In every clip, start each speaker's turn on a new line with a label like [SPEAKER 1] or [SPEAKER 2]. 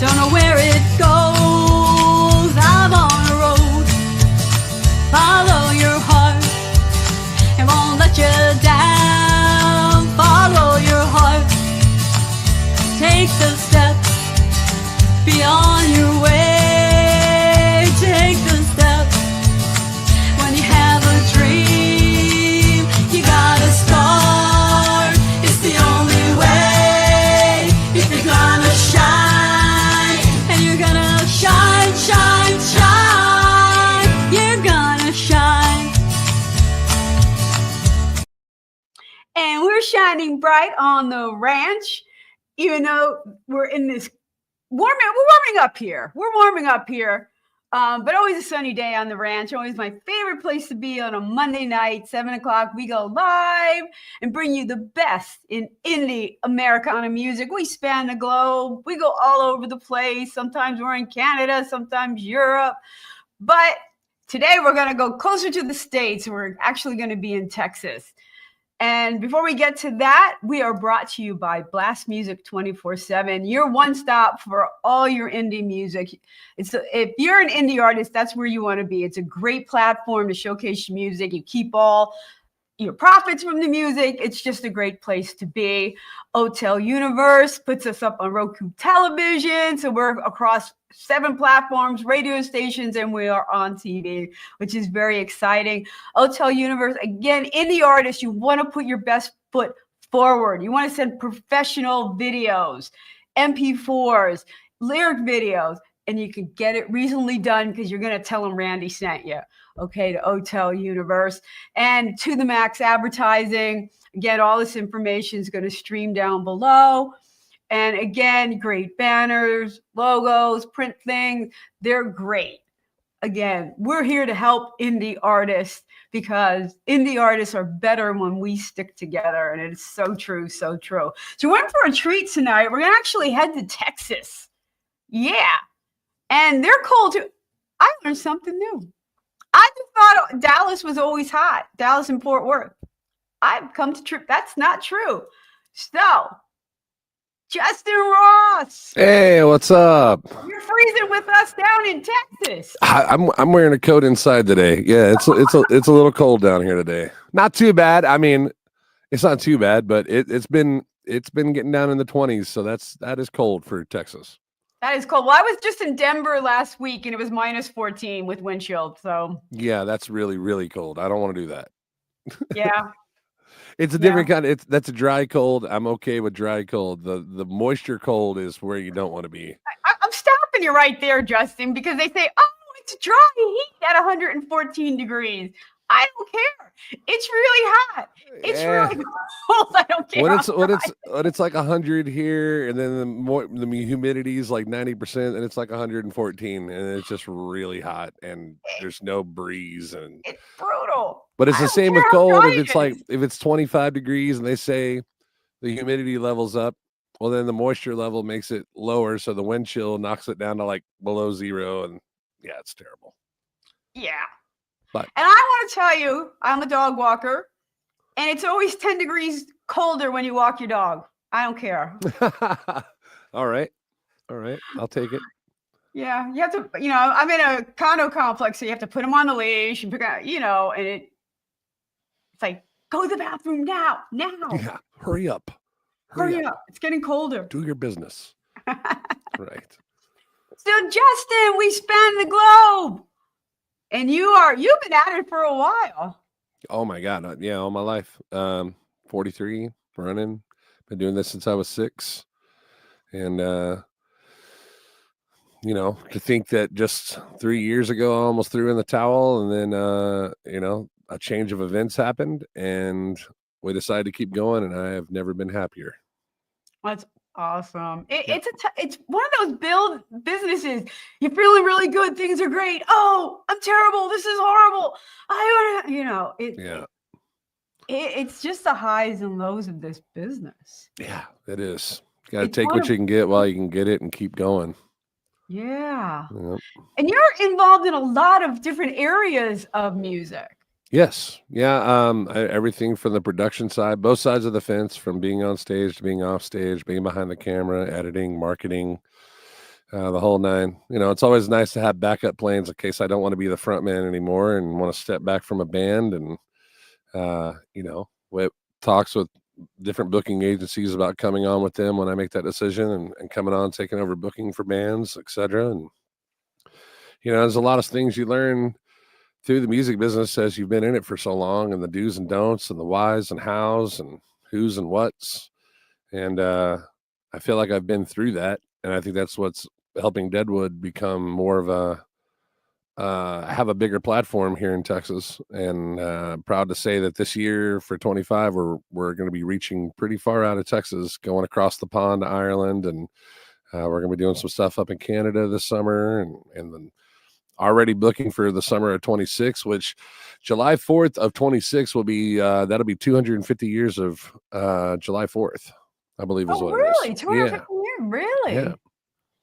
[SPEAKER 1] Don't know where it goes. I'm on a road. Follow your heart. It won't let you down. Follow your heart. Take the steps beyond your way. Take the steps. When you have a dream, you gotta start. It's the only way. If you're gonna shine, and you're gonna shine, shine, shine. You're gonna shine. And we're shining bright on the ranch, even though we're in this we're warming up here. We're warming up here. But always a sunny day on the ranch. Always my favorite place to be on a Monday night, 7 o'clock. We go live and bring you the best in indie Americana music. We span the globe. We go all over the place. Sometimes we're in Canada, sometimes Europe. But today we're going to go closer to the States. We're actually going to be in Texas. And before we get to that, we are brought to you by Blast Music 24/7, your one stop for all your indie music. If you're an indie artist, that's where you want to be. It's a great platform to showcase your music. You keep all your profits from the music. It's just a great place to be. Hotel Universe puts us up on Roku television. So we're across 7 platforms, radio stations, and we are on TV, which is very exciting. Hotel Universe, again, indie artists, you want to put your best foot forward. You want to send professional videos, MP4s, lyric videos, and you can get it reasonably done because you're going to tell them Randy sent you. Okay, to Hotel Universe. And To The Max Advertising. Again, all this information is going to stream down below. And again, great banners, logos, print things. They're great. Again, we're here to help indie artists because indie artists are better when we stick together. And it's so true, so true. So we're in for a treat tonight. We're going to actually head to Texas. Yeah. And they're cold too. I learned something new. I just thought Dallas was always hot. Dallas and Fort Worth. I've come to trip. That's not true. So, Justin Ross.
[SPEAKER 2] Hey, what's up?
[SPEAKER 1] You're freezing with us down in Texas.
[SPEAKER 2] I'm wearing a coat inside today. Yeah, it's a little cold down here today. Not too bad. I mean, it's not too bad, but it's been getting down in the 20s, so that is cold for Texas.
[SPEAKER 1] That is cold. Well, I was just in Denver last week, and it was minus 14 with wind chill. So
[SPEAKER 2] yeah, that's really, really cold. I don't want to do that.
[SPEAKER 1] Yeah.
[SPEAKER 2] It's a different kind. That's a dry cold. I'm okay with dry cold. The moisture cold is where you don't want to be.
[SPEAKER 1] I'm stopping you right there, Justin, because they say, oh, it's dry heat at 114 degrees. I don't care. It's really hot. It's really cold. I don't care.
[SPEAKER 2] When it's like 100 here, and then the humidity is like 90%, and it's like 114, and it's just really hot, and there's no breeze, and
[SPEAKER 1] it's brutal.
[SPEAKER 2] But it's the same with cold. If it's 25 degrees and they say the humidity level's up, well, then the moisture level makes it lower, so the wind chill knocks it down to like below 0, and yeah, it's terrible.
[SPEAKER 1] Yeah.
[SPEAKER 2] But,
[SPEAKER 1] and I want to tell you, I'm a dog walker, and it's always 10 degrees colder when you walk your dog. I don't care.
[SPEAKER 2] All right. I'll take it.
[SPEAKER 1] Yeah, you have to, I'm in a condo complex, so you have to put them on the leash and pick out, and it's like, go to the bathroom now.
[SPEAKER 2] Yeah, hurry up.
[SPEAKER 1] Hurry up. It's getting colder.
[SPEAKER 2] Do your business. Right.
[SPEAKER 1] So, Justin, we span the globe. And you've been at it for a while.
[SPEAKER 2] Oh my God. Yeah, all my life. 43, running. Been doing this since I was 6. And to think that just 3 years ago I almost threw in the towel, and then a change of events happened and we decided to keep going, and I have never been happier.
[SPEAKER 1] That's awesome. It's one of those businesses. You're feeling really good. Things are great. Oh, I'm terrible. This is horrible. It's just the highs and lows of this business.
[SPEAKER 2] Yeah, it is. You got to take what you can get while you can get it and keep going.
[SPEAKER 1] Yeah.
[SPEAKER 2] Yep.
[SPEAKER 1] And you're involved in a lot of different areas of music.
[SPEAKER 2] Yes. Yeah. Everything from the production side, both sides of the fence, from being on stage to being off stage, being behind the camera, editing, marketing, the whole nine. It's always nice to have backup plans in case I don't want to be the front man anymore and want to step back from a band. And with talks with different booking agencies about coming on with them when I make that decision, and coming on, taking over booking for bands, etc. And there's a lot of things you learn through the music business as you've been in it for so long, and the do's and don'ts, and the whys and hows, and who's and what's. And I feel like I've been through that, and I think that's what's helping Deadwood become more of have a bigger platform here in Texas. And proud to say that this year for 25, we're going to be reaching pretty far out of Texas, going across the pond to Ireland, and we're going to be doing some stuff up in Canada this summer, and then already booking for the summer of 26, which July 4th of 26 will be that'll be 250 years of July 4th, I believe is what
[SPEAKER 1] really?
[SPEAKER 2] it is.
[SPEAKER 1] 250 years? Really?
[SPEAKER 2] Yeah.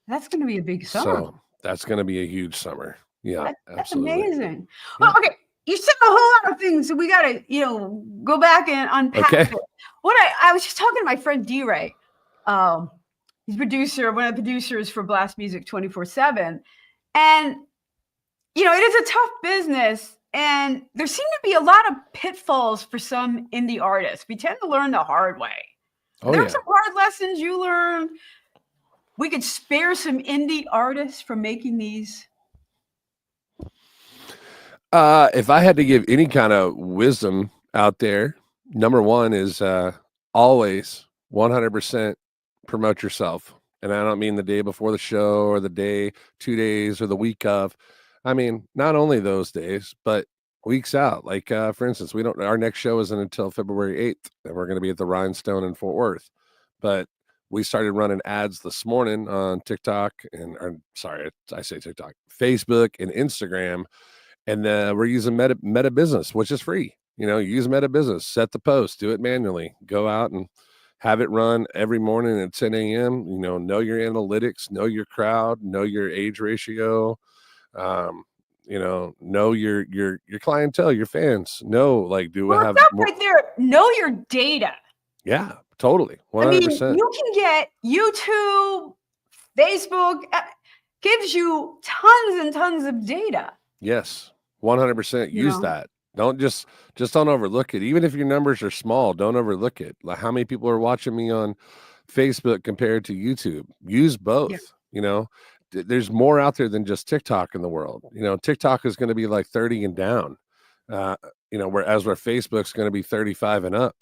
[SPEAKER 1] That's going to be a big summer.
[SPEAKER 2] So that's going to be a huge summer. Yeah,
[SPEAKER 1] that's
[SPEAKER 2] absolutely.
[SPEAKER 1] Amazing. Well, okay, you said a whole lot of things, so we got to go back and unpack it. What I was just talking to my friend D-Ray. He's one of the producers for Blast Music 24/7, and it is a tough business, and there seem to be a lot of pitfalls for some indie artists. We tend to learn the hard way. There are some hard lessons you learned. We could spare some indie artists from making these.
[SPEAKER 2] If I had to give any kind of wisdom out there, number one is always 100% promote yourself. And I don't mean the day before the show or the day, 2 days, or the week of. I mean, not only those days, but weeks out. Like, for instance, our next show isn't until February 8th, and we're going to be at the Rhinestone in Fort Worth. But we started running ads this morning on TikTok I say TikTok, Facebook and Instagram. And we're using Meta Business, which is free. Use Meta Business, set the post, do it manually, go out and have it run every morning at 10 a.m. Know your analytics, know your crowd, know your age ratio, know your clientele, your fans. Have
[SPEAKER 1] more right there. Know your data.
[SPEAKER 2] Yeah, totally. 100%.
[SPEAKER 1] I mean, you can get YouTube, Facebook gives you tons and tons of data.
[SPEAKER 2] Yes, 100%. Use that. Don't just don't overlook it. Even if your numbers are small, don't overlook it. Like, how many people are watching me on Facebook compared to YouTube? Use both. Yeah. There's more out there than just TikTok in the world. TikTok is going to be like 30 and down. Whereas where Facebook's going to be 35 and up.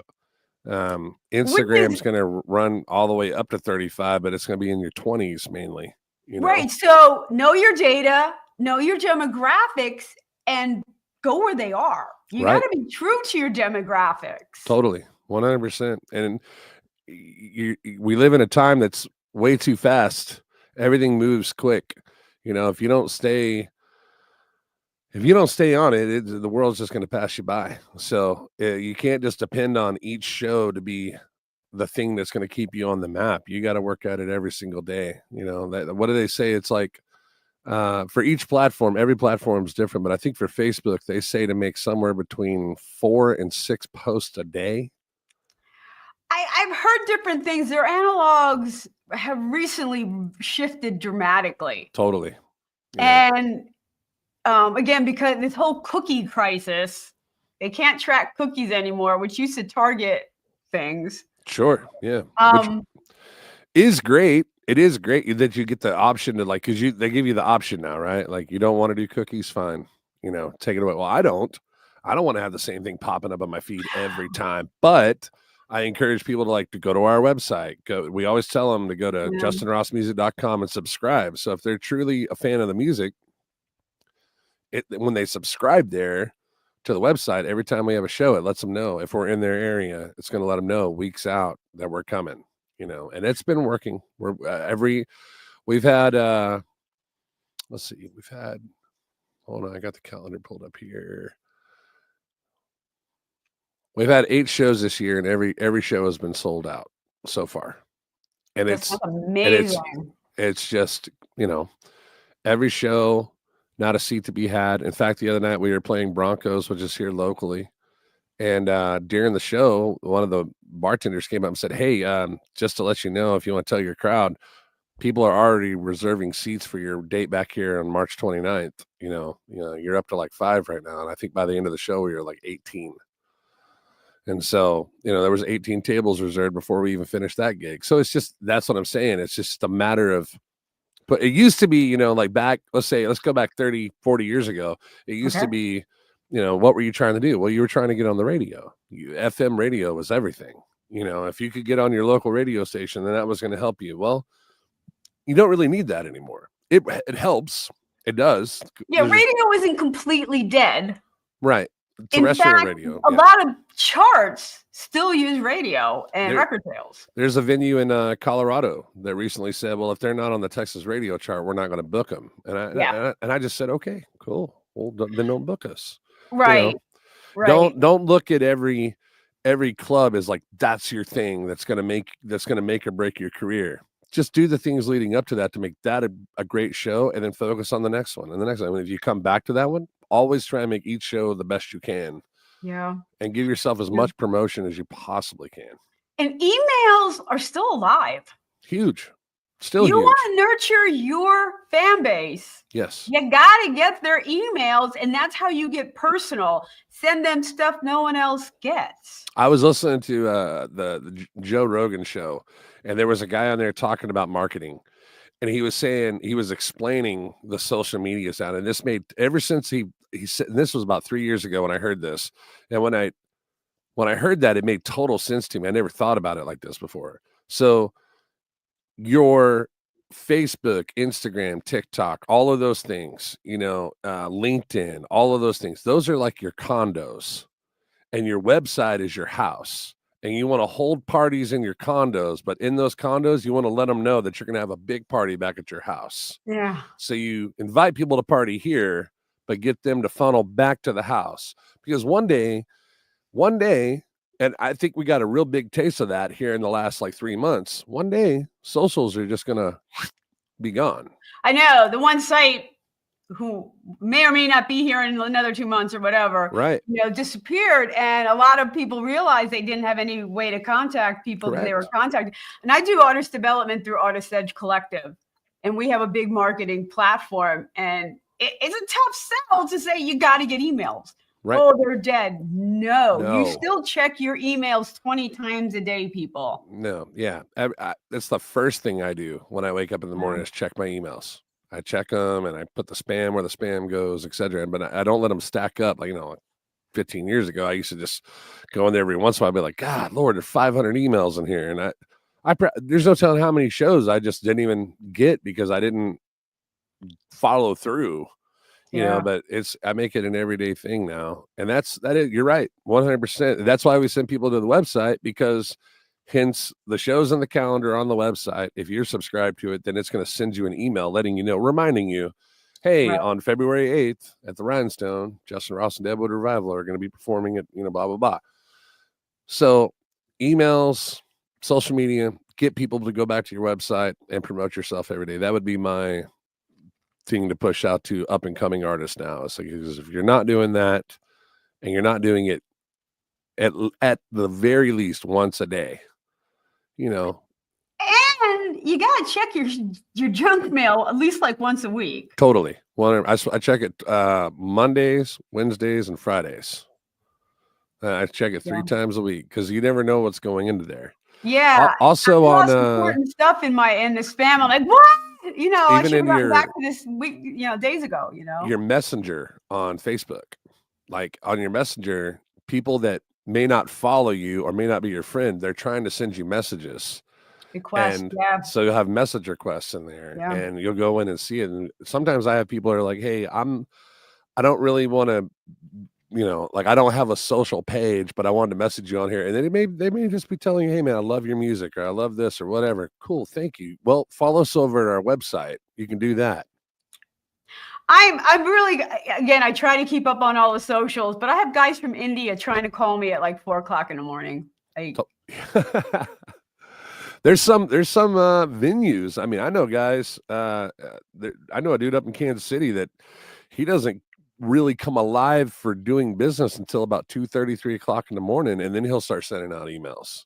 [SPEAKER 2] Instagram's going to run all the way up to 35, but it's going to be in your 20s mainly.
[SPEAKER 1] Right. So know your data, know your demographics, and go where they are. You got to be true to your demographics.
[SPEAKER 2] Totally. 100%. And we live in a time that's way too fast. Everything moves quick. If you don't stay on it, the world's just going to pass you by. So you can't just depend on each show to be the thing that's going to keep you on the map. You got to work at it every single day. What do they say? It's like, for each platform, every platform is different, but I think for Facebook, they say to make somewhere between 4 and 6 posts a day.
[SPEAKER 1] I've heard different things. Their analogs have recently shifted dramatically.
[SPEAKER 2] Totally.
[SPEAKER 1] Yeah. And again, because this whole cookie crisis, they can't track cookies anymore, which used to target things.
[SPEAKER 2] Sure. Yeah. Which is great. It is great that you get the option to because they give you the option now, right? Like, you don't want to do cookies, fine. Take it away. Well, I don't want to have the same thing popping up on my feed every time, but I encourage people to go to our website. We always tell them to go to justinrossmusic.com and subscribe. So if they're truly a fan of the music, when they subscribe there to the website, every time we have a show, it lets them know if we're in their area. It's going to let them know weeks out that we're coming. And it's been working. We've had hold on, I got the calendar pulled up here. We've had 8 shows this year, and every show has been sold out so far. And
[SPEAKER 1] it's amazing.
[SPEAKER 2] And it's just, every show, not a seat to be had. In fact, the other night we were playing Broncos, which is here locally. And during the show, one of the bartenders came up and said, "Hey, just to let you know, if you want to tell your crowd, people are already reserving seats for your date back here on March 29th. You're up to like 5 right now. And I think by the end of the show, you're like 18. And so, there was 18 tables reserved before we even finished that gig. So that's what I'm saying. It's just a matter of, but it used to be, like back, let's go back 30, 40 years ago. It used to be, what were you trying to do? Well, you were trying to get on the radio. FM radio was everything. If you could get on your local radio station, then that was going to help you. Well, you don't really need that anymore. It helps. It does.
[SPEAKER 1] Yeah, radio isn't completely dead.
[SPEAKER 2] Right. Terrestrial
[SPEAKER 1] in fact,
[SPEAKER 2] radio.
[SPEAKER 1] A lot of charts still use radio and record sales.
[SPEAKER 2] There's a venue in Colorado that recently said, well, if they're not on the Texas radio chart, we're not going to book them. And I just said, okay, cool. Well, then don't book us.
[SPEAKER 1] Right.
[SPEAKER 2] Right. Don't look at every club as like, that's your thing. That's going to make or break your career. Just do the things leading up to that to make that a great show, and then focus on the next one. And the next one, if you come back to that one, always try and make each show the best you can.
[SPEAKER 1] Yeah.
[SPEAKER 2] And give yourself as much promotion as you possibly can.
[SPEAKER 1] And emails are still alive.
[SPEAKER 2] Huge. Still huge.
[SPEAKER 1] You want to nurture your fan base.
[SPEAKER 2] Yes.
[SPEAKER 1] You got to get their emails, and that's how you get personal. Send them stuff no one else gets.
[SPEAKER 2] I was listening to the Joe Rogan show, and there was a guy on there talking about marketing. And he was explaining the social media sound. And this made, ever since he said, and this was about 3 years ago when I heard this. And when I heard that, it made total sense to me. I never thought about it like this before. So your Facebook, Instagram, TikTok, all of those things, LinkedIn, all of those things, those are like your condos, and your website is your house. And you want to hold parties in your condos, but in those condos, you want to let them know that you're going to have a big party back at your house.
[SPEAKER 1] Yeah.
[SPEAKER 2] So you invite people to party here, but get them to funnel back to the house. Because one day, and I think we got a real big taste of that here in the last like 3 months. One day, socials are just going to be gone.
[SPEAKER 1] I know. The one site who may or may not be here in another 2 months or whatever,
[SPEAKER 2] right?
[SPEAKER 1] Disappeared, and a lot of people realized they didn't have any way to contact people that they were contacting. And I do artist development through Artist Edge Collective, and we have a big marketing platform. And it's a tough sell to say you got to get emails. Right. Oh, they're dead. No, you still check your emails 20 times a day, people.
[SPEAKER 2] No, yeah, that's the first thing I do when I wake up in the morning is check my emails. I check them and I put the spam where the spam goes, etc. But I don't let them stack up. Like, 15 years ago, I used to just go in there every once in a while. I'd be like, God, Lord, there's 500 emails in here. And there's no telling how many shows I just didn't even get because I didn't follow through, but I make it an everyday thing now. And you're right. 100%. That's why we send people to the website, because hence the shows on the calendar on the website. If you're subscribed to it, then it's going to send you an email letting you know, reminding you, hey, on February 8th at the Rhinestone, Justin Ross and Deadwood Revival are going to be performing at, blah, blah, blah. So emails, social media, get people to go back to your website and promote yourself every day. That would be my thing to push out to up and coming artists now. It's like, because if you're not doing that and you're not doing it at the very least once a day,
[SPEAKER 1] and you got to check your junk mail at least like once a week.
[SPEAKER 2] Totally. Well, I check it Mondays, Wednesdays, and Fridays. I check it 3 times a week because you never know what's going into there.
[SPEAKER 1] Yeah.
[SPEAKER 2] Also on
[SPEAKER 1] important stuff in the spam. I'm like, what? I should have gotten back to this week, days ago.
[SPEAKER 2] Your messenger on Facebook, like on your messenger, people that may not follow you or may not be your friend, they're trying to send you messages.
[SPEAKER 1] Requests,
[SPEAKER 2] so you'll have message requests in there, and you'll go in and see it. And sometimes I have people that are like, hey, I don't really want to, like I don't have a social page, but I wanted to message you on here. And then they may just be telling you, hey man, I love your music, or I love this, or whatever. Cool. Thank you. Well, follow us over at our website. You can do that.
[SPEAKER 1] I'm really, again, I try to keep up on all the socials, but I have guys from India trying to call me at like 4:00 in the morning.
[SPEAKER 2] There's some venues. I mean, I know guys, I know a dude up in Kansas City that he doesn't really come alive for doing business until about 2:30, 3:00 in the morning. And then he'll start sending out emails.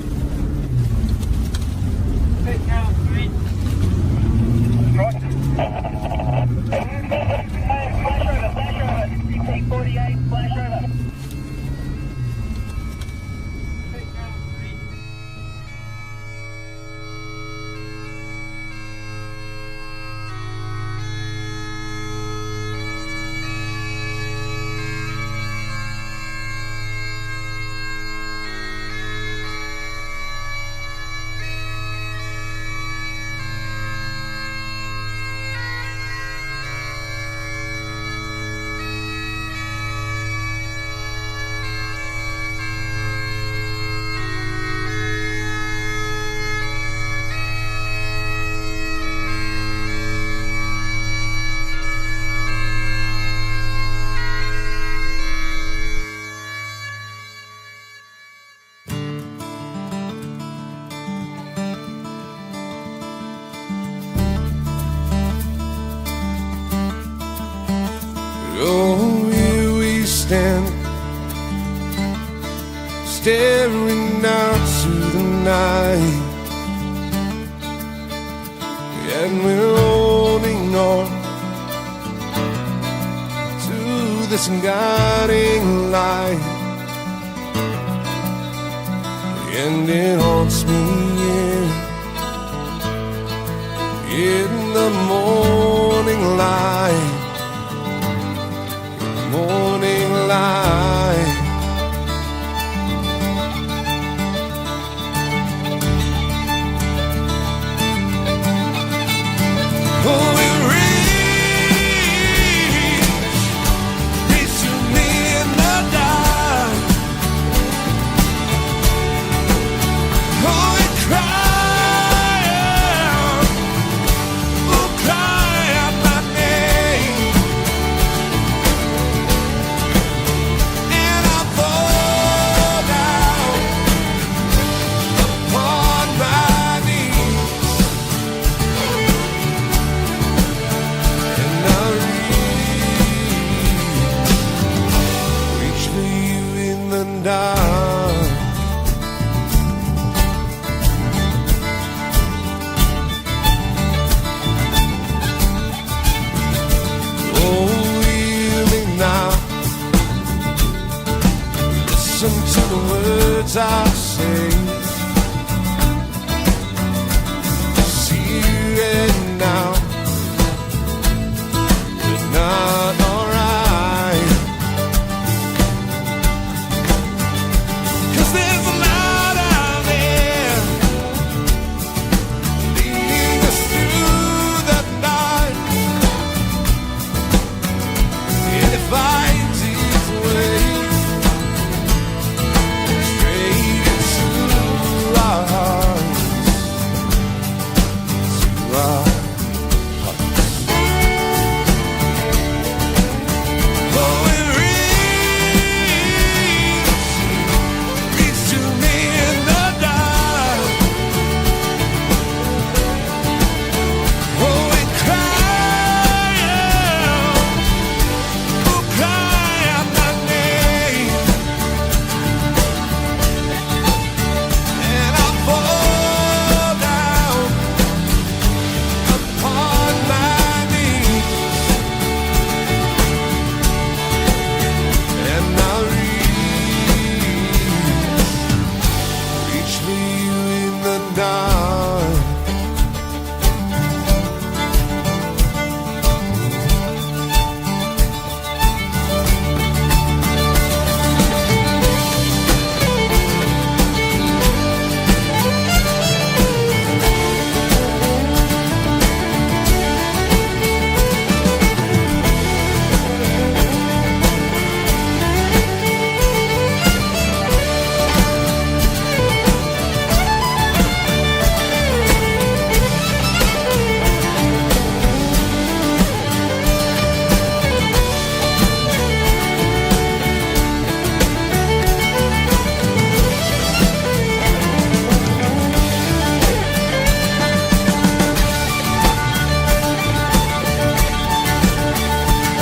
[SPEAKER 3] Flash over. Take 48, flash over.
[SPEAKER 2] Oh, here we stand, staring out to the night, and we're holding on to this guiding light, and it haunts me in the morning light, morning light. Oh, it reach to me in the dark. Oh, it cry out my name, and I fall down upon my knees, and I reach for you in the dark. Oh, hear me now, listen to the words I say, see it now, we're not alright, 'cause there's a light out there leading us through the night, and it finds its way straight into our hearts, to our hearts. Oh, it reach to me in the dark. Oh, it cry out my name, and I fall down upon my knees, and I reach for you in the dark.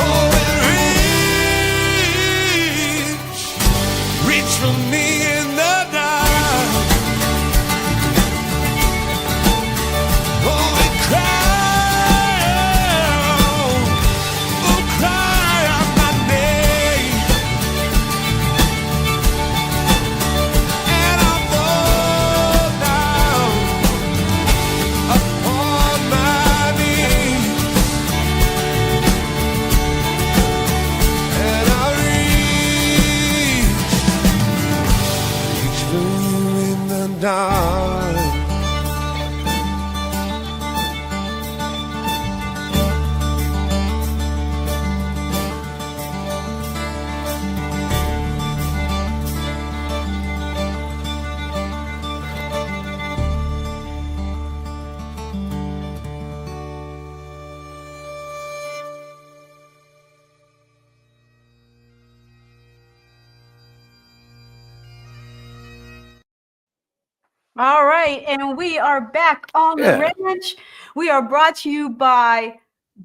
[SPEAKER 2] Oh, it reach for me in the dark. Oh, it cry out my name, and I fall down upon my knees, and I reach for you in the dark.
[SPEAKER 1] All right, and we are back on the ranch. We are brought to you by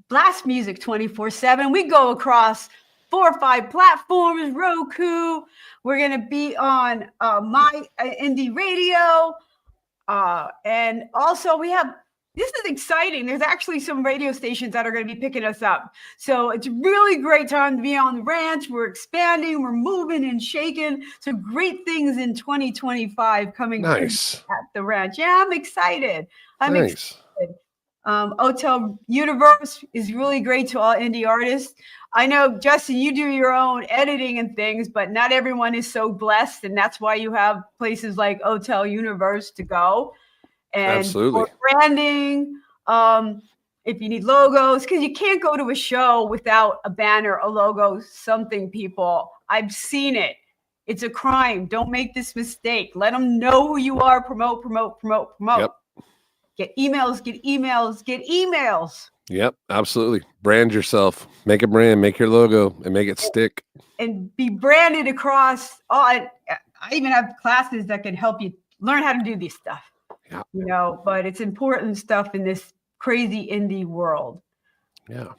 [SPEAKER 1] Blast Music 24/7. We go across 4 or 5 platforms, Roku. We're going to be on My Indie Radio. And also we have, this is exciting. There's actually some radio stations that are going to be picking us up. So it's a really great time to be on the ranch. We're expanding, we're moving and shaking. So great things in 2025 coming
[SPEAKER 2] Nice.
[SPEAKER 1] at the ranch. Yeah, I'm excited. I'm
[SPEAKER 2] Nice.
[SPEAKER 1] excited. Hotel Universe is really great to all indie artists. I know, Justin, you do your own editing and things, but not everyone is so blessed. And that's why you have places like Hotel Universe to go. And
[SPEAKER 2] Absolutely.
[SPEAKER 1] for branding, if you need logos, because you can't go to a show without a banner, a logo, something, people. I've seen it. It's a crime. Don't make this mistake. Let them know who you are. Promote, promote, promote, promote.
[SPEAKER 2] Yep.
[SPEAKER 1] Get emails, get emails, get emails.
[SPEAKER 2] Yep, absolutely. Brand yourself. Make a brand, make your logo, and make it stick.
[SPEAKER 1] And be branded across all. I even have classes that can help you learn how to do this stuff.
[SPEAKER 2] Yeah.
[SPEAKER 1] You know, but it's important stuff in this crazy indie world.
[SPEAKER 2] Yeah.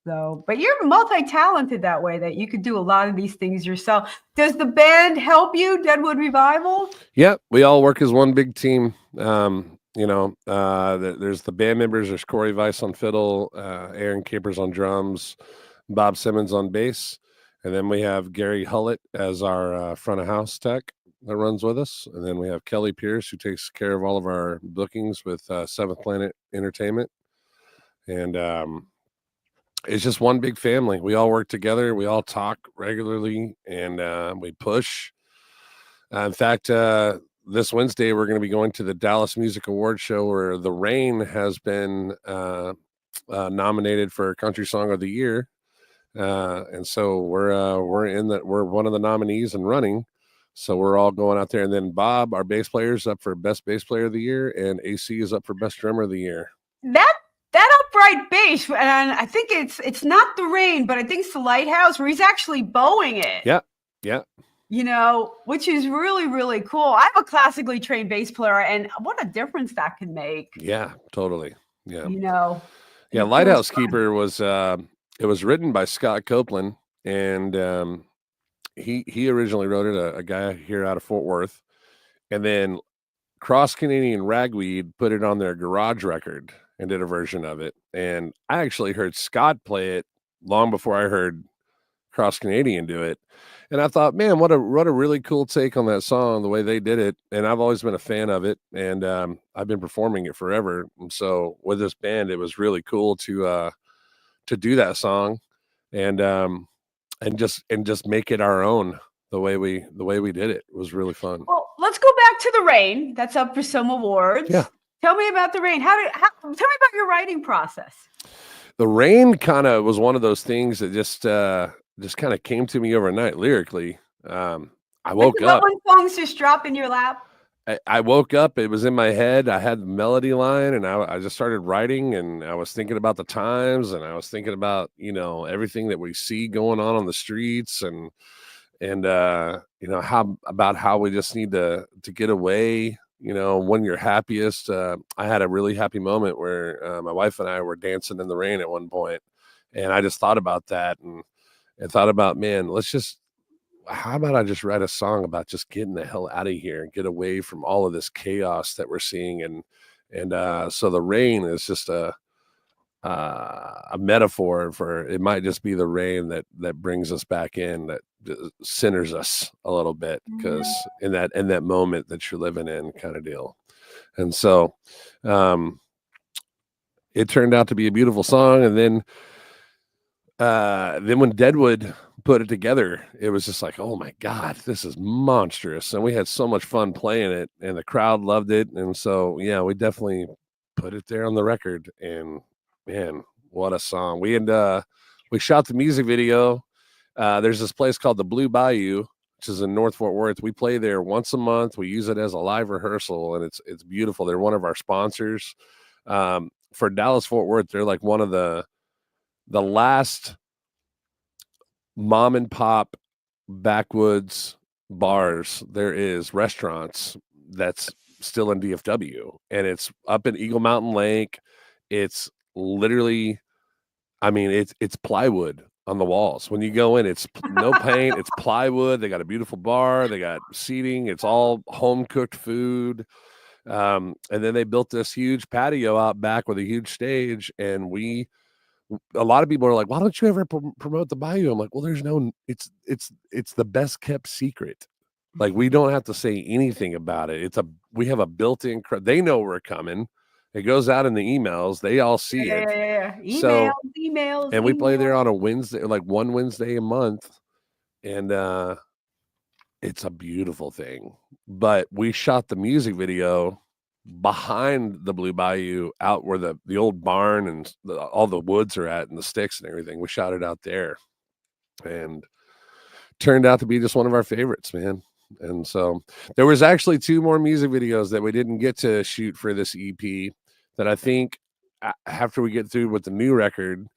[SPEAKER 1] So, but you're multi-talented that way, that you could do a lot of these things yourself. Does the band help you, Deadwood Revival?
[SPEAKER 2] Yep, we all work as one big team. You know, there's the band members. There's Corey Weiss on fiddle, Aaron Capers on drums, Bob Simmons on bass, and then we have Gary Hullett as our front of house tech that runs with us, and then we have Kelly Pierce, who takes care of all of our bookings with Seventh Planet Entertainment, and it's just one big family. We all work together. We all talk regularly, and we push. In fact, this Wednesday, we're going to be going to the Dallas Music Awards show, where The Rain has been nominated for Country Song of the Year, and so we're one of the nominees and running. So we're all going out there, and then Bob, our bass player, is up for Best Bass Player of the Year, and AC is up for Best Drummer of the Year.
[SPEAKER 1] That upright bass, and I think it's not The Rain, but I think it's the Lighthouse, where he's actually bowing it.
[SPEAKER 2] Yeah, yeah.
[SPEAKER 1] You know, which is really, really cool. I'm a classically trained bass player, and what a difference that can make.
[SPEAKER 2] Yeah, totally. Yeah.
[SPEAKER 1] You know.
[SPEAKER 2] Yeah, Lighthouse Keeper was it was written by Scott Copeland, and he originally wrote it, a guy here out of Fort Worth, and then Cross Canadian Ragweed put it on their garage record and did a version of it. And I actually heard Scott play it long before I heard Cross Canadian do it. And I thought, man, what a really cool take on that song, the way they did it. And I've always been a fan of it, and I've been performing it forever. And so with this band, it was really cool to do that song, and just make it our own the way we did it. It was really fun.
[SPEAKER 1] Well, let's go back to The Rain. That's up for some awards.
[SPEAKER 2] Yeah.
[SPEAKER 1] Tell me about The Rain. Tell me about your writing process.
[SPEAKER 2] The Rain kind of was one of those things that just kind of came to me overnight lyrically. I woke up.
[SPEAKER 1] When songs just drop in your lap.
[SPEAKER 2] I woke up, it was in my head. I had the melody line, and I just started writing, and I was thinking about the times, and I was thinking about, you know, everything that we see going on the streets, and you know, how we just need to get away, you know, when you're happiest. I had a really happy moment where my wife and I were dancing in the rain at one point, and I just thought about that, and thought about, man, how about I just write a song about just getting the hell out of here and get away from all of this chaos that we're seeing. And so The Rain is just a metaphor for, it might just be the rain that brings us back in, that centers us a little bit, because in that moment that you're living in, kind of deal. And so it turned out to be a beautiful song. And then when Deadwood put it together, it was just like, oh my God, this is monstrous. And we had so much fun playing it, and the crowd loved it. And so, yeah, we definitely put it there on the record, and man, what a song. We shot the music video. There's this place called the Blue Bayou, which is in North Fort Worth. We play there once a month. We use it as a live rehearsal, and it's beautiful. They're one of our sponsors. For Dallas Fort Worth, they're like one of the last mom and pop backwoods bars there is, restaurants, that's still in DFW, and it's up in Eagle Mountain Lake. It's literally, I mean, it's plywood on the walls. When you go in, it's no paint, it's plywood. They got a beautiful bar, they got seating, it's all home cooked food. And then they built this huge patio out back with a huge stage. And a lot of people are like, why don't you ever promote the Bayou? I'm like, well, it's the best kept secret. Like, we don't have to say anything about it. We have a built-in, they know we're coming. It goes out in the emails. They all see it.
[SPEAKER 1] Yeah. Emails.
[SPEAKER 2] And we play there on a Wednesday, like one Wednesday a month. And it's a beautiful thing. But we shot the music video behind the Blue Bayou, out where the old barn and all the woods are at and the sticks and everything. We shot it out there. And turned out to be just one of our favorites, man. And so there was actually 2 more music videos that we didn't get to shoot for this EP that I think after we get through with the new record,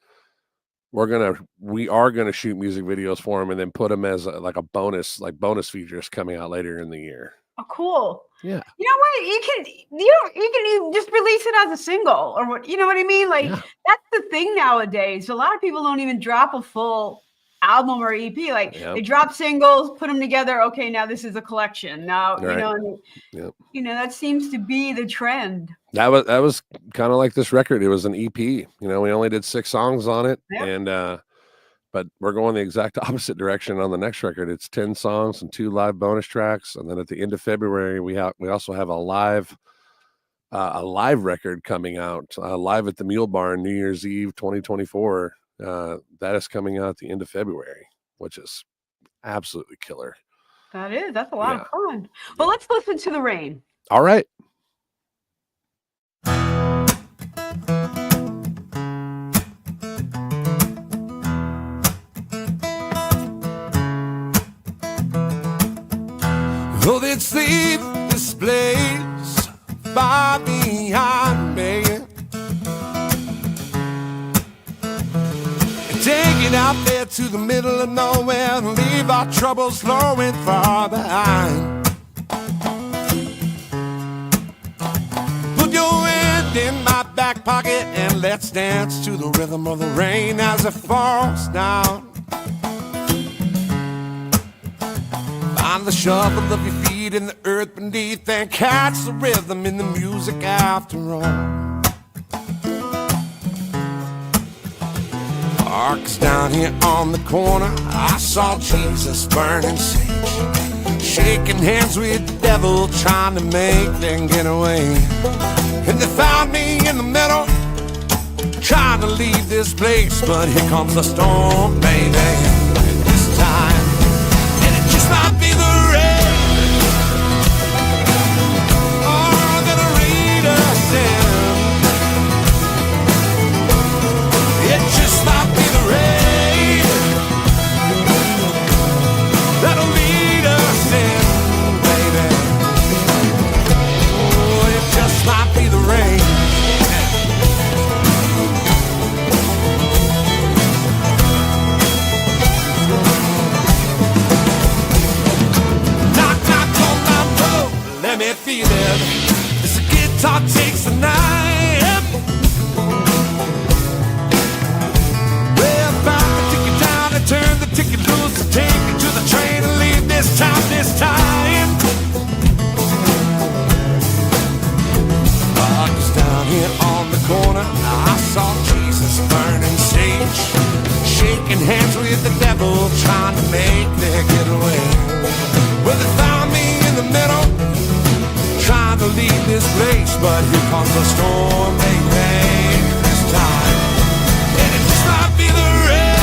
[SPEAKER 2] we are gonna shoot music videos for them and then put them as like bonus features coming out later in the year.
[SPEAKER 1] Oh, cool.
[SPEAKER 2] Yeah.
[SPEAKER 1] You know what? You can just release it as a single, or what, you know what I mean? Like, that's the thing nowadays. A lot of people don't even drop a full album or EP. Like, they drop singles, put them together. Okay, now this is a collection. Now, that seems to be the trend.
[SPEAKER 2] That was kind of like this record. It was an EP. We only did 6 songs on it, and but we're going the exact opposite direction on the next record. It's 10 songs and 2 live bonus tracks, and then at the end of February, we also have a live record coming out, live at the Mule Barn, New Year's Eve 2024. That is coming out at the end of February, which is absolutely killer.
[SPEAKER 1] That's a lot of fun. But let's listen to The Rain.
[SPEAKER 2] All right.
[SPEAKER 4] Though they'd sleep this place far behind me, take it out there to the middle of nowhere and leave our troubles flowing far behind. Put your hand in my back pocket and let's dance to the rhythm of the rain as it falls down. Find the shovel of your feet in the earth beneath and catch the rhythm in the music after all. Parks down here on the corner, I saw Jesus burning sage, shaking hands with the devil, trying to make them get away. And they found me in the middle, trying to leave this place, but here comes the storm, baby. And this time, and it just might be the rain, oh, that'll lead us in. It just might be the rain that'll lead us in, baby. Oh, it just might be the rain. Knock, knock on my door, let me feel it. This guitar takes the night. Turn the ticket loose and take me to the train and leave this town this time. Parked down here on the corner, I saw Jesus burning sage, shaking hands with the devil, trying to make their getaway. Well, they found me in the middle, trying to leave this place, but here comes the storm, baby, this time. And it just might be the rain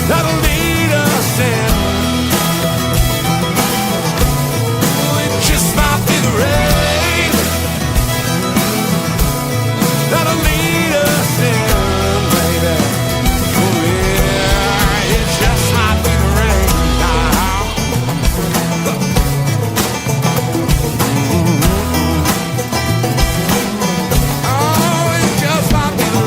[SPEAKER 4] that'll lead us in. It just might be the rain that'll lead us in, baby. Oh yeah, it just might be the rain now. Oh, it just might be the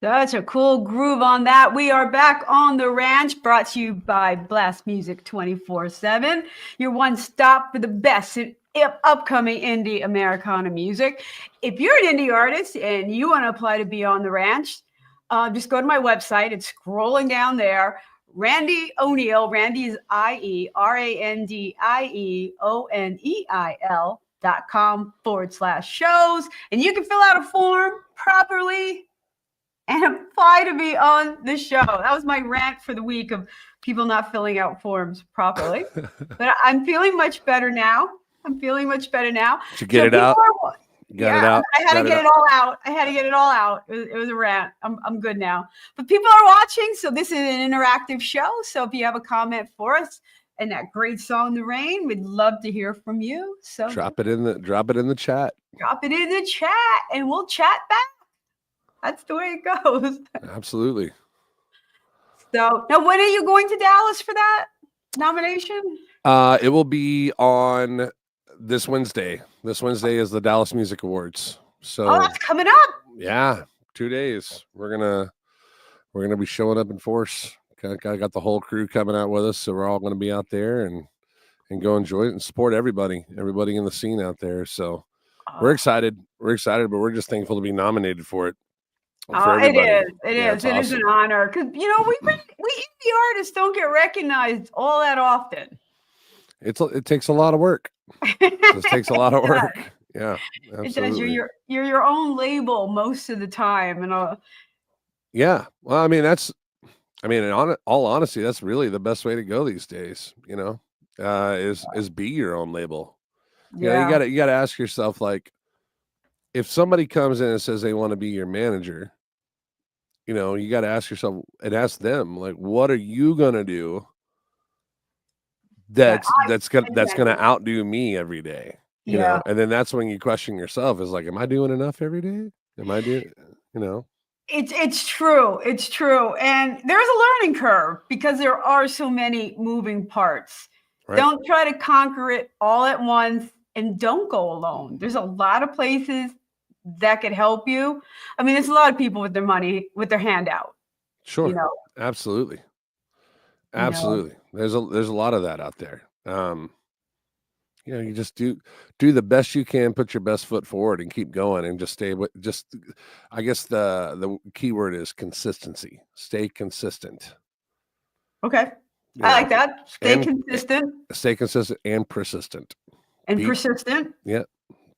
[SPEAKER 1] Such a cool groove on that. We are back on the ranch, brought to you by Blast Music 24/7, your one stop for the best in upcoming indie Americana music. If you're an indie artist and you want to apply to be on the ranch, just go to my website. It's scrolling down there. Randy O'Neill, Randy is RandyOneil.com/shows, and you can fill out a form properly and apply to be on the show. That was my rant for the week of people not filling out forms properly. But I'm feeling much better now.
[SPEAKER 2] Did you get it out?
[SPEAKER 1] Got it out. I had to get it all out. It was a rant. I'm good now. But people are watching, so this is an interactive show. So if you have a comment for us and that great song, "The Rain," we'd love to hear from you. So
[SPEAKER 2] drop it in the chat.
[SPEAKER 1] Drop it in the chat, and we'll chat back. That's the way it goes.
[SPEAKER 2] Absolutely.
[SPEAKER 1] So now, when are you going to Dallas for that nomination?
[SPEAKER 2] It will be on this Wednesday. This Wednesday is the Dallas Music Awards. So
[SPEAKER 1] that's coming up.
[SPEAKER 2] Yeah, 2 days. We're gonna be showing up in force. I got the whole crew coming out with us, so we're all gonna be out there and go enjoy it and support everybody in the scene out there. So we're excited. But we're just thankful to be nominated for it.
[SPEAKER 1] It is. It is an honor because we indie artists don't get recognized all that often.
[SPEAKER 2] It takes a lot of work. It takes a lot of work. Yeah, absolutely.
[SPEAKER 1] It does. You're your own label most of the time, and
[SPEAKER 2] yeah. Well, in all honesty, that's really the best way to go these days. Is be your own label.
[SPEAKER 1] Yeah.
[SPEAKER 2] You gotta ask yourself, like, if somebody comes in and says they want to be your manager, you got to ask yourself and ask them, like, what are you gonna do that's gonna outdo me every day? You know, and then that's when you question yourself, is like, am I doing enough every day? Am I doing,
[SPEAKER 1] It's true. It's true. And there's a learning curve because there are so many moving parts. Right. Don't try to conquer it all at once, and don't go alone. There's a lot of places that could help you. There's a lot of people with their money, with their hand out.
[SPEAKER 2] Sure. Absolutely. There's a lot of that out there. You just do the best you can, put your best foot forward, and keep going, and just stay with. I guess the key word is consistency. Stay consistent.
[SPEAKER 1] Okay, I like that. Stay consistent
[SPEAKER 2] and persistent.
[SPEAKER 1] Persistent.
[SPEAKER 2] Yeah.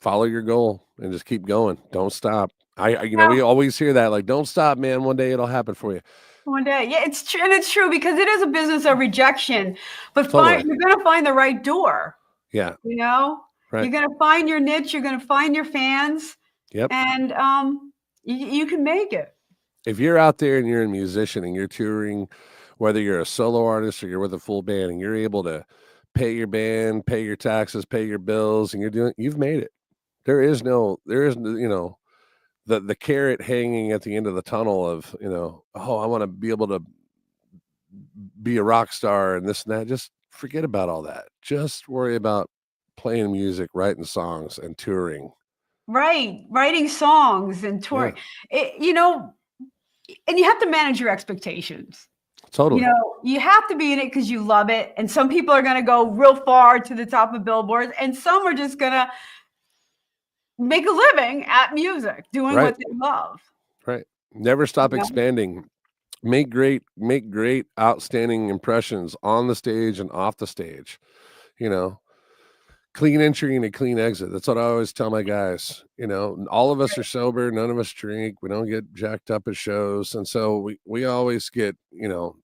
[SPEAKER 2] Follow your goal and just keep going. Don't stop. We always hear that, like, don't stop, man. One day it'll happen for you.
[SPEAKER 1] One day. Yeah, it's true. And it's true because it is a business of rejection, but you're going to find the right door.
[SPEAKER 2] Yeah.
[SPEAKER 1] Right. You're going to find your niche. You're going to find your fans.
[SPEAKER 2] Yep.
[SPEAKER 1] And you can make it.
[SPEAKER 2] If you're out there and you're a musician and you're touring, whether you're a solo artist or you're with a full band, and you're able to pay your band, pay your taxes, pay your bills, and you've made it. There is the carrot hanging at the end of the tunnel of, I want to be able to be a rock star and this and that. Just forget about all that. Just worry about playing music, writing songs, and touring.
[SPEAKER 1] Right. Writing songs and touring. Yeah. And you have to manage your expectations.
[SPEAKER 2] Totally.
[SPEAKER 1] You have to be in it because you love it. And some people are going to go real far to the top of billboards, and some are just going to make a living at music, doing what they love. Right.
[SPEAKER 2] Never stop expanding. Make great, outstanding impressions on the stage and off the stage. Clean entry and a clean exit. That's what I always tell my guys. All of us are sober. None of us drink. We don't get jacked up at shows. And so we always get,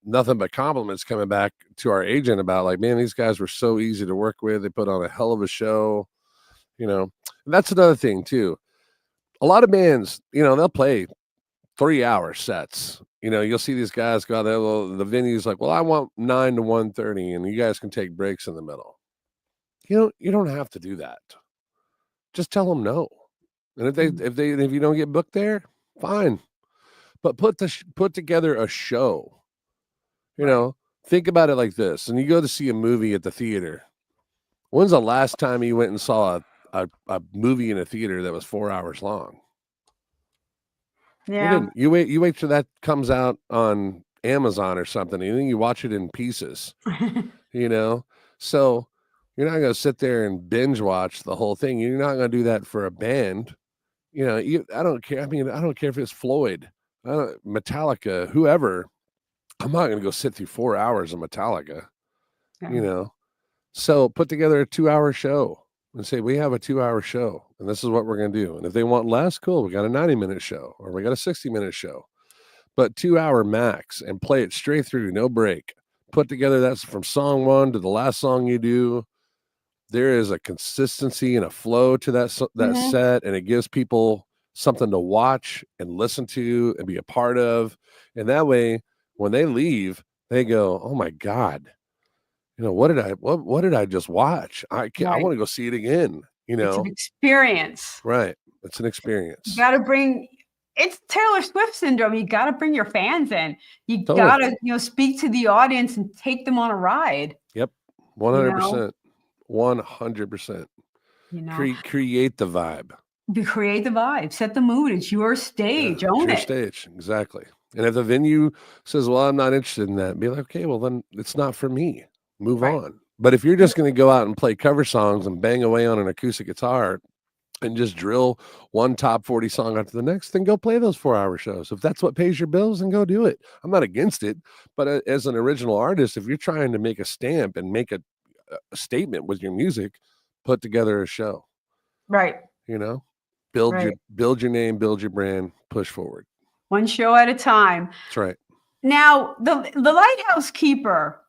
[SPEAKER 2] nothing but compliments coming back to our agent about, like, man, these guys were so easy to work with. They put on a hell of a show. And that's another thing too. A lot of bands, they'll play 3-hour sets. You'll see these guys go out there, the venue's like, well, I want 9 to 1:30, and you guys can take breaks in the middle. You don't have to do that. Just tell them no. And if you don't get booked there, fine. But put together a show. Think about it like this. And you go to see a movie at the theater. When's the last time you went and saw a movie in a theater that was 4 hours long?
[SPEAKER 1] Yeah.
[SPEAKER 2] You wait till that comes out on Amazon or something, and then you watch it in pieces, you know? So you're not gonna sit there and binge watch the whole thing. You're not gonna do that for a band. I don't care. I mean, I don't care if it's Floyd, Metallica, whoever. I'm not gonna go sit through 4 hours of Metallica,
[SPEAKER 1] Yeah.
[SPEAKER 2] you know? So put together a 2-hour show and say, we have a 2-hour show and this is what we're going to do. And if they want less, cool. We got a 90-minute show or we got a 60-minute show, but 2-hour max and play it straight through, no break. Put together that's from song 1 to the last song you do. There is a consistency and a flow to that set, and it gives people something to watch and listen to and be a part of. And that way, when they leave, they go, "Oh my God, what did I just watch? I want to go see it again."
[SPEAKER 1] It's an experience,
[SPEAKER 2] right? It's an experience.
[SPEAKER 1] You got to bring. It's Taylor Swift syndrome. You got to bring your fans in. You
[SPEAKER 2] Totally.
[SPEAKER 1] got to, speak to the audience and take them on a ride.
[SPEAKER 2] Yep, 100%, 100%. Create the vibe.
[SPEAKER 1] Create the vibe. Set the mood. It's your stage. Own it.
[SPEAKER 2] It's your stage, exactly. And if the venue says, "Well, I'm not interested in that," be like, "Okay, well then it's not for me. Move on." But if you're just going to go out and play cover songs and bang away on an acoustic guitar and just drill one top 40 song after the next, then go play those 4-hour shows. If that's what pays your bills, then go do it. I'm not against it. But as an original artist, if you're trying to make a stamp and make a statement with your music, put together a show.
[SPEAKER 1] Right.
[SPEAKER 2] Build your name, build your brand, push forward.
[SPEAKER 1] One show at a time.
[SPEAKER 2] That's right.
[SPEAKER 1] Now, the Lighthouse Keeper.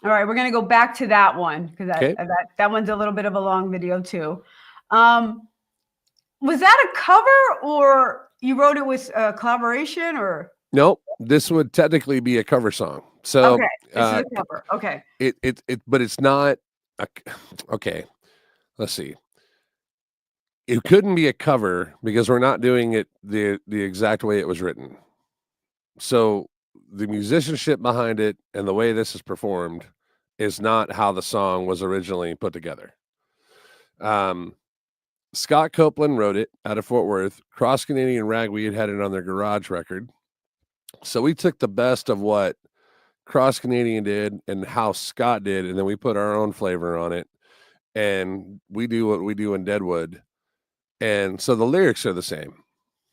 [SPEAKER 1] All right, we're going to go back to that one because that one's a little bit of a long video too. Was that a cover or you wrote it with a collaboration or?
[SPEAKER 2] Nope, this would technically be a cover song. So
[SPEAKER 1] okay, this is a cover. Okay.
[SPEAKER 2] But it's not. Okay, let's see. It couldn't be a cover because we're not doing it the exact way it was written. So the musicianship behind it and the way this is performed is not how the song was originally put together. Scott Copeland wrote it out of Fort Worth. Cross Canadian Ragweed had it on their garage record. So we took the best of what Cross Canadian did and how Scott did, and then we put our own flavor on it. And we do what we do in Deadwood. And so the lyrics are the same.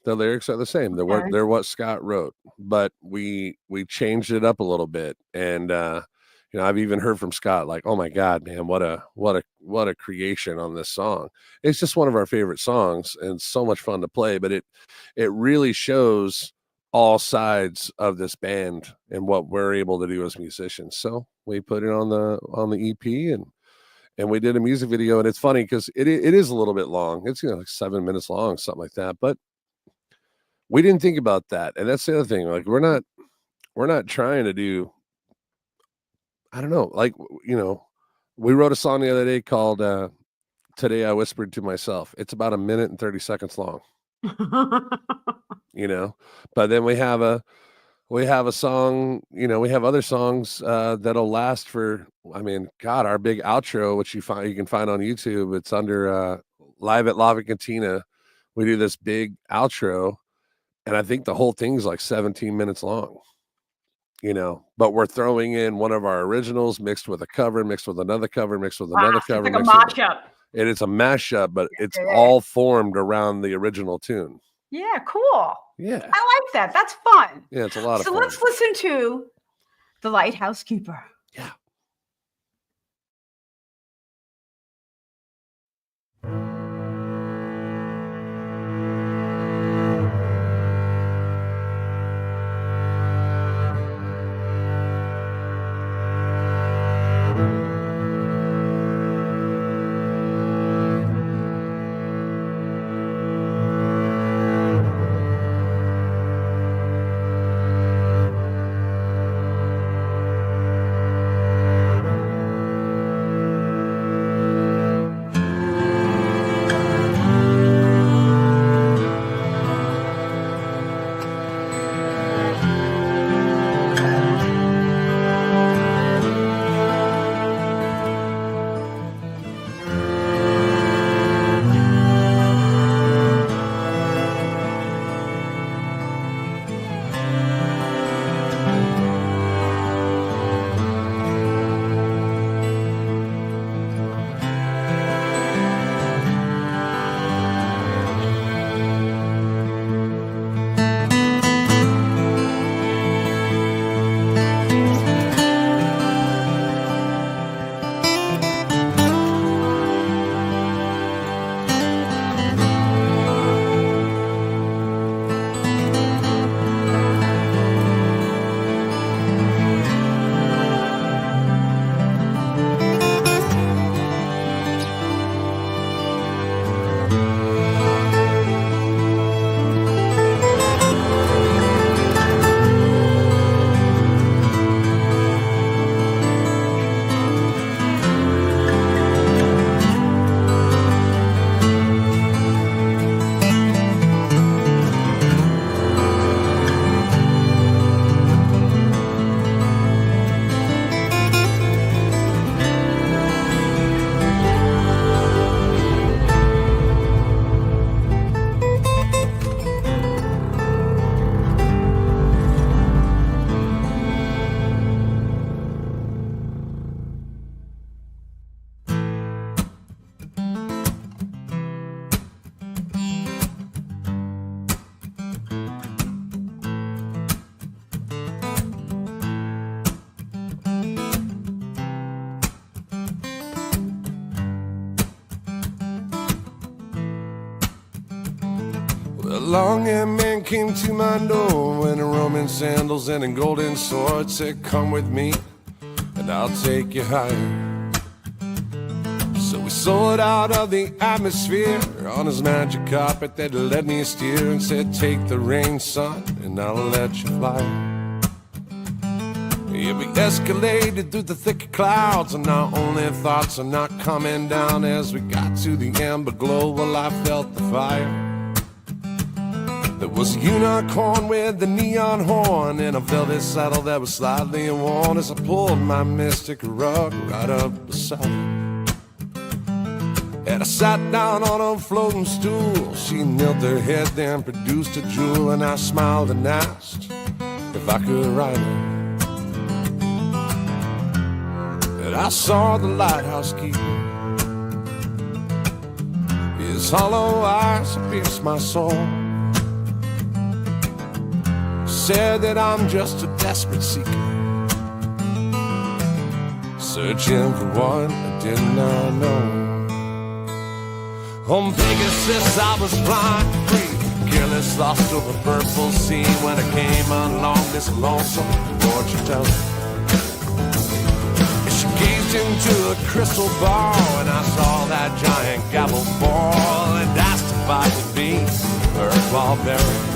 [SPEAKER 2] They're what Scott wrote, but we changed it up a little bit. And I've even heard from Scott like, "Oh my God, man, what a creation on this song." It's just one of our favorite songs and so much fun to play, but it really shows all sides of this band and what we're able to do as musicians. So we put it on the EP and we did a music video, and it's funny because it is a little bit long. It's like 7 minutes long, something like that. But we didn't think about that, and that's the other thing. Like we're not trying to do. I don't know. Like we wrote a song the other day called "Today I Whispered to Myself." It's about 1 minute and 30 seconds long. But then we have a song. We have other songs that'll last for. I mean, God, our big outro, which you can find on YouTube. It's under Live at Lava Cantina. We do this big outro, and I think the whole thing's like 17 minutes long. But we're throwing in one of our originals mixed with a cover, mixed with another cover, mixed with another cover.
[SPEAKER 1] It's like a mashup.
[SPEAKER 2] And it's a mashup, but it's all formed around the original tune.
[SPEAKER 1] Yeah, cool.
[SPEAKER 2] Yeah.
[SPEAKER 1] I like that. That's fun.
[SPEAKER 2] Yeah, it's a lot of fun.
[SPEAKER 1] So let's listen to The Lighthouse Keeper.
[SPEAKER 2] Yeah.
[SPEAKER 4] A long-haired man came to my door in Roman sandals and a golden sword, said, come with me and I'll take you higher. So we soared out of the atmosphere on his magic carpet that led me steer, and said, take the reins, son, and I'll let you fly. Yeah, we escalated through the thick clouds, and our only thoughts are not coming down. As we got to the amber glow, well, I felt the fire. There was a unicorn with the neon horn and a velvet saddle that was slightly worn, as I pulled my mystic rug right up beside her. And I sat down on a floating stool. She knelt her head, then produced a jewel, and I smiled and asked if I could ride her. And I saw the lighthouse keeper. His hollow eyes pierced my soul. Said that I'm just a desperate seeker, searching for what I did not know. On Pegasus I was flying free, careless, lost over purple sea, when I came along this lonesome fortune teller. She gazed into a crystal ball, and I saw that giant gavel fall, and asked if I could be her pallbearer.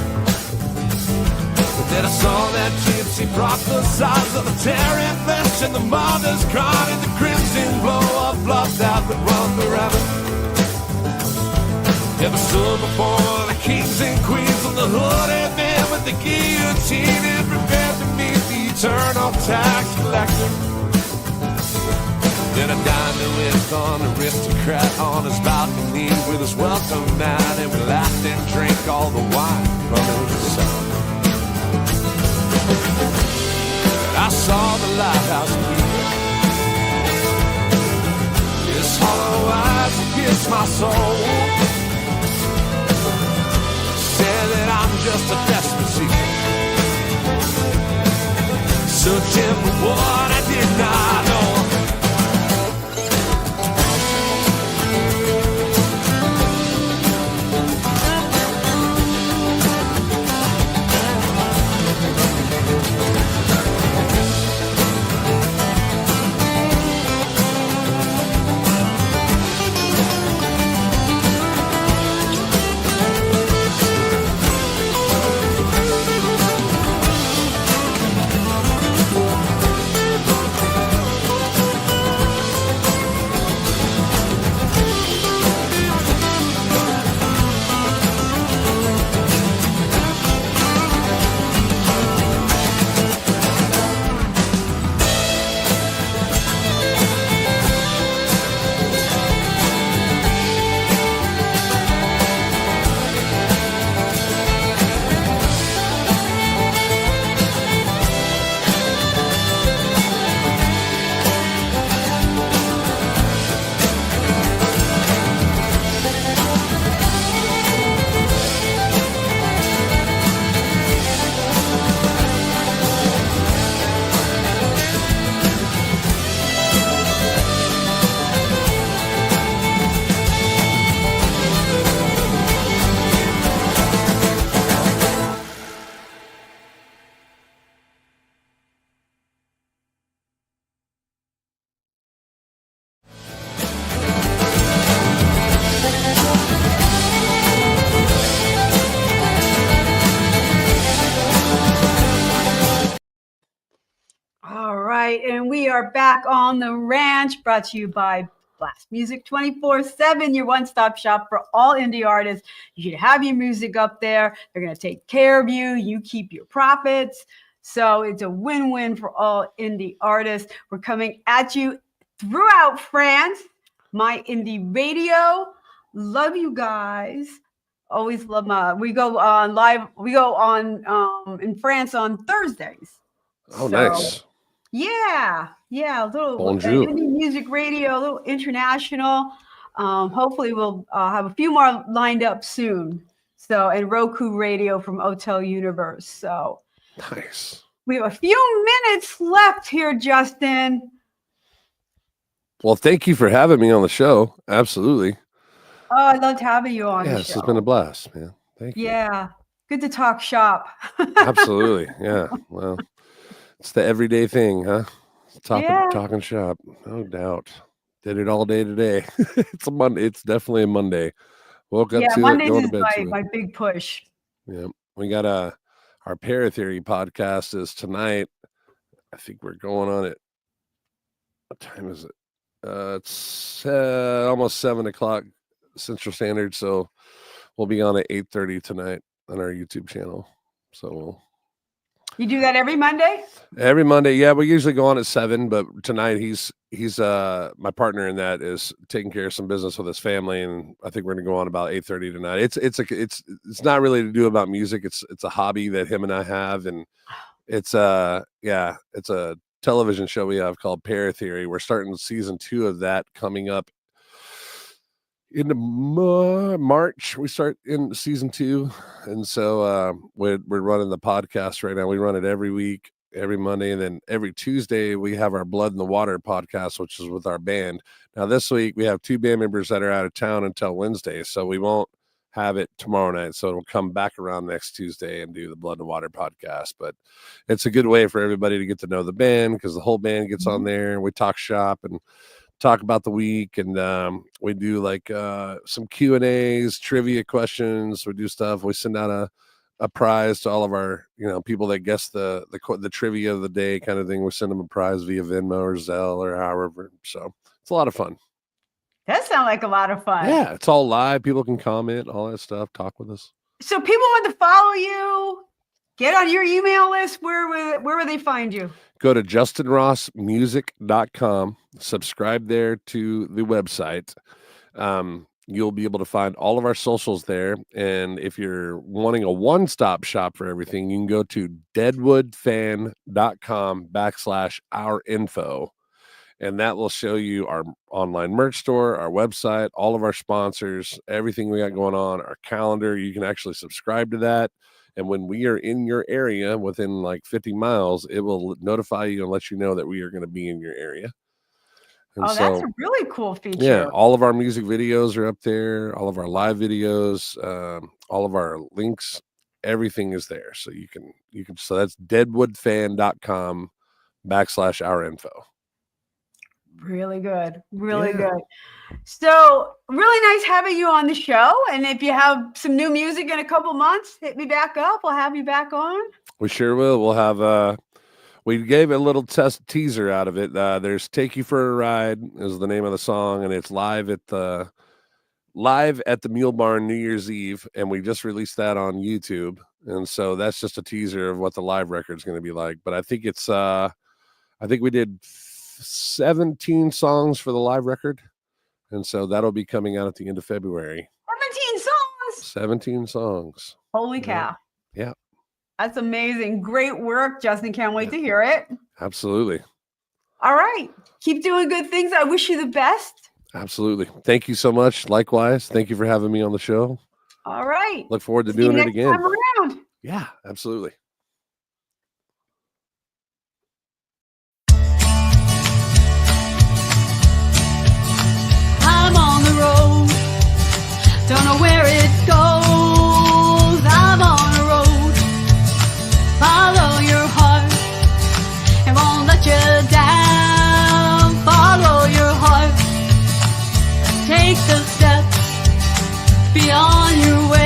[SPEAKER 4] But then I saw that gypsy prophesize of the tearing flesh and the mother's cry and the crimson glow of blood that would run forever. Ever stood before the kings and queens of the hooded men with the guillotine, and prepared to meet the eternal tax collector. Then I dined with an aristocrat on his balcony with his welcome mat, and we laughed and drank all the wine from his side. I saw the lighthouse keeper. His hollow eyes pierced my soul. Said that I'm just a desperate seeker, searching for what I did not know.
[SPEAKER 1] And we are back on the ranch, brought to you by Blast Music 24/7, your one-stop shop for all indie artists. You should have your music up there. They're going to take care of you. You keep your profits. So it's a win-win for all indie artists. We're coming at you throughout France, my indie radio. Love you guys. Always love we go on live. We go on in France on Thursdays.
[SPEAKER 2] Oh, nice.
[SPEAKER 1] Yeah, a little indie music radio, a little international. Hopefully we'll have a few more lined up soon. So, and Roku radio from Hotel Universe. So
[SPEAKER 2] nice.
[SPEAKER 1] We have a few minutes left here, Justin.
[SPEAKER 2] Well, thank you for having me on the show. Absolutely.
[SPEAKER 1] Oh, I loved having you on the show.
[SPEAKER 2] Yes, it's been a blast, man. Thank you.
[SPEAKER 1] Yeah. Good to talk shop.
[SPEAKER 2] Absolutely. Yeah. Well, it's the everyday thing, huh? Talking shop. No doubt. Did it all day today. It's a Monday. It's definitely a Monday. Woke up to it,
[SPEAKER 1] Mondays
[SPEAKER 2] going to
[SPEAKER 1] is
[SPEAKER 2] bed to it.
[SPEAKER 1] my big push.
[SPEAKER 2] Yeah. We got our Paratheory podcast is tonight. I think we're going on it. What time is it? It's almost 7:00 Central Standard. So we'll be on at 8:30 tonight on our YouTube channel. So
[SPEAKER 1] you do that every Monday?
[SPEAKER 2] Every Monday, yeah. We usually go on at 7, but tonight he's my partner in that is taking care of some business with his family, and I think we're gonna go on about 8:30 tonight. It's not really to do about music. It's a hobby that him and I have, and it's a television show we have called Paratheory. We're starting season 2 of that coming up into March. We start in season 2, and so we're running the podcast right now. We run it every week, every Monday, and then every Tuesday we have our Blood in the Water podcast, which is with our band. Now this week we have 2 band members that are out of town until Wednesday, so we won't have it tomorrow night. So it'll come back around next Tuesday and do the Blood and Water podcast. But it's a good way for everybody to get to know the band, because the whole band gets on there and we talk shop and talk about the week, and we do like some Q&As, trivia questions. We do stuff. We send out a prize to all of our people that guess the trivia of the day kind of thing. We send them a prize via Venmo or Zelle or however. So it's a lot of fun.
[SPEAKER 1] That sounds like a lot of fun.
[SPEAKER 2] Yeah, it's all live. People can comment, all that stuff, talk with us.
[SPEAKER 1] So people want to follow you, get on your email list. Where would they find you?
[SPEAKER 2] Go to justinrossmusic.com, subscribe there to the website. You'll be able to find all of our socials there. And if you're wanting a one-stop shop for everything, you can go to deadwoodfan.com/ourinfo. And that will show you our online merch store, our website, all of our sponsors, everything we got going on, our calendar. You can actually subscribe to that. And when we are in your area within like 50 miles, it will notify you and let you know that we are going to be in your area. And
[SPEAKER 1] that's a really cool feature.
[SPEAKER 2] Yeah, all of our music videos are up there, all of our live videos, all of our links, everything is there. So you can so that's deadwoodfan.com/ourinfo.
[SPEAKER 1] Really good. Really good. So really nice having you on the show. And if you have some new music in a couple months, hit me back up. We'll have you back on.
[SPEAKER 2] We sure will. We'll have we gave a little teaser out of it. There's Take You for a Ride is the name of the song, and it's live at the Mule Barn New Year's Eve, and we just released that on YouTube. And so that's just a teaser of what the live record is going to be like. But I think it's I think we did 17 songs for the live record, and so that'll be coming out at the end of February.
[SPEAKER 1] 17 songs. Holy cow.
[SPEAKER 2] Yeah,
[SPEAKER 1] that's amazing. Great work, Justin. Can't wait to hear it.
[SPEAKER 2] Absolutely.
[SPEAKER 1] All right, keep doing good things. I wish you the best.
[SPEAKER 2] Absolutely. Thank you so much. Likewise, thank you for having me on the show.
[SPEAKER 1] All right,
[SPEAKER 2] look forward to doing it again.
[SPEAKER 1] Time around.
[SPEAKER 2] Yeah, absolutely.
[SPEAKER 5] Don't know where it goes. I'm on a road. Follow your heart. It won't let you down. Follow your heart. Take the steps beyond your way.